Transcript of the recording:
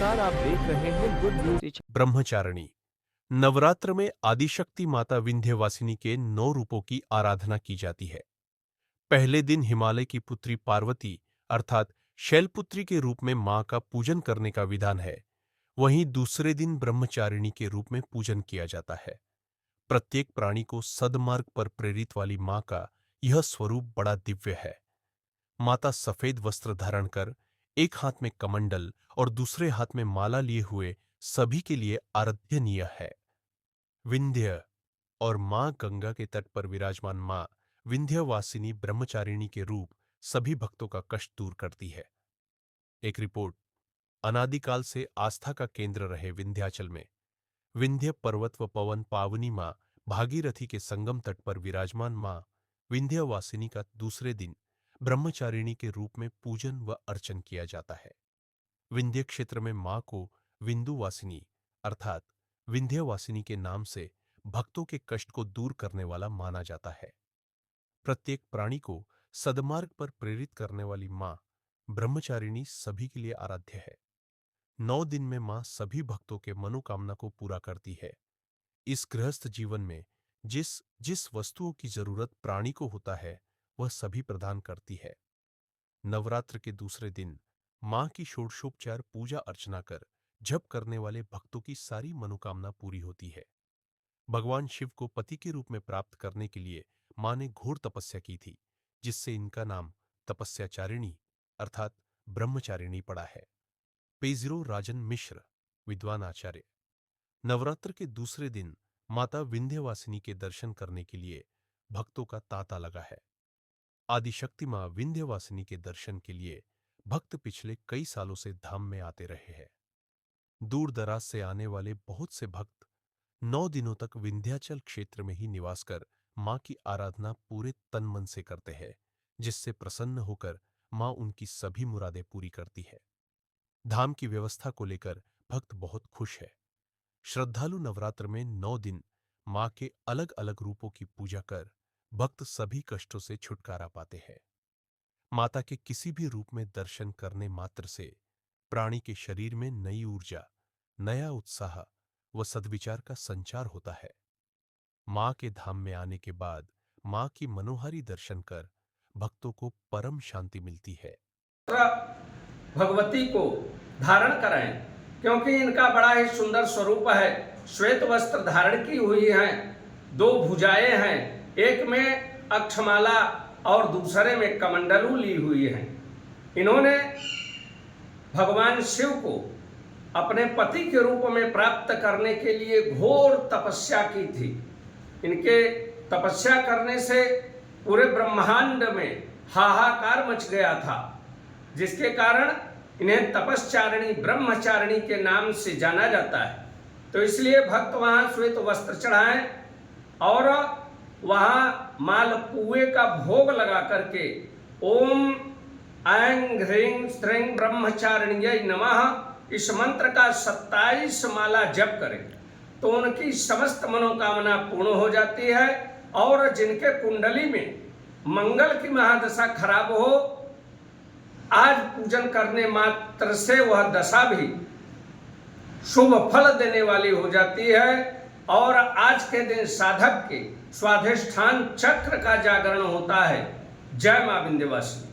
नमस्कार, आप देख रहे हैं गुड न्यूज। ब्रह्मचारिणी नवरात्र में आदिशक्ति माता विंध्यवासिनी के 9 रूपों की आराधना की जाती है। पहले दिन हिमालय की पुत्री पार्वती अर्थात शैलपुत्री के रूप में मां का पूजन करने का विधान है। वहीं दूसरे दिन ब्रह्मचारिणी के रूप में पूजन किया जाता है। प्रत्येक प्राणी को सद्मार्ग पर प्रेरित वाली मां का यह स्वरूप बड़ा दिव्य है। माता सफेद वस्त्र धारण कर एक हाथ में कमंडल और दूसरे हाथ में माला लिए हुए सभी के लिए आराध्यनीय है। विंध्य और मां गंगा के तट पर विराजमान मां विंध्यवासिनी ब्रह्मचारिणी के रूप सभी भक्तों का कष्ट दूर करती है। एक रिपोर्ट। अनादिकाल से आस्था का केंद्र रहे विंध्याचल में विंध्य पर्वत व पवन पावनी मां भागीरथी के संगम तट पर विराजमान मां विंध्यवासिनी का दूसरे दिन ब्रह्मचारिणी के रूप में पूजन व अर्चन किया जाता है। विंध्य क्षेत्र में मां को विंदुवासिनी अर्थात विंध्यवासिनी के नाम से भक्तों के कष्ट को दूर करने वाला माना जाता है। प्रत्येक प्राणी को सद्मार्ग पर प्रेरित करने वाली मां ब्रह्मचारिणी सभी के लिए आराध्य है। 9 दिन में मां सभी भक्तों के मनोकामना को पूरा करती है। इस गृहस्थ जीवन में जिस जिस वस्तुओं की जरूरत प्राणी को होता है वह सभी प्रदान करती है। नवरात्र के दूसरे दिन मां की षोडशोपचार पूजा अर्चना कर जप करने वाले भक्तों की सारी मनोकामना पूरी होती है। भगवान शिव को पति के रूप में प्राप्त करने के लिए मां ने घोर तपस्या की थी, जिससे इनका नाम तपस्याचारिणी अर्थात ब्रह्मचारिणी पड़ा है। पेजरो राजन मिश्र विद्वान आचार्य। नवरात्र के दूसरे दिन माता विंध्यवासिनी के दर्शन करने के लिए भक्तों का तांता लगा है। आदिशक्ति मां विंध्यवासिनी के दर्शन के लिए भक्त पिछले कई सालों से धाम में आते रहे हैं। दूर दराज से आने वाले बहुत से भक्त 9 दिनों तक विंध्याचल क्षेत्र में ही निवास कर मां की आराधना पूरे तन मन से करते हैं, जिससे प्रसन्न होकर मां उनकी सभी मुरादें पूरी करती है। धाम की व्यवस्था को लेकर भक्त बहुत खुश है। श्रद्धालु नवरात्र में 9 दिन मां के अलग अलग रूपों की पूजा कर भक्त सभी कष्टों से छुटकारा पाते हैं। माता के किसी भी रूप में दर्शन करने मात्र से प्राणी के शरीर में नई ऊर्जा, नया उत्साह व सद्विचार का संचार होता है। मां के धाम में आने के बाद मां की मनोहारी दर्शन कर भक्तों को परम शांति मिलती है। भगवती को धारण कराएं, क्योंकि इनका बड़ा ही सुंदर स्वरूप है। श्वेत वस्त्र धारण की हुई हैं, 2 भुजाएं हैं, एक में अक्षमाला और दूसरे में कमंडलू ली हुई है। इन्होंने भगवान शिव को अपने पति के रूप में प्राप्त करने के लिए घोर तपस्या की थी। इनके तपस्या करने से पूरे ब्रह्मांड में हाहाकार मच गया था, जिसके कारण इन्हें तपस्चारिणी ब्रह्मचारिणी के नाम से जाना जाता है। तो इसलिए भक्त वहाँ श्वेत वस्त्र चढ़ाएं और वहाँ मालपुए का भोग लगा करके ओम ऐं ह्रीं श्रीं ब्रह्मचारिण्यै नमः इस मंत्र का 27 माला जप करें तो उनकी समस्त मनोकामना पूर्ण हो जाती है। और जिनके कुंडली में मंगल की महादशा खराब हो, आज पूजन करने मात्र से वह दशा भी शुभ फल देने वाली हो जाती है। और आज के दिन साधक के स्वाधिष्ठान चक्र का जागरण होता है। जय मां विंध्यवासिनी।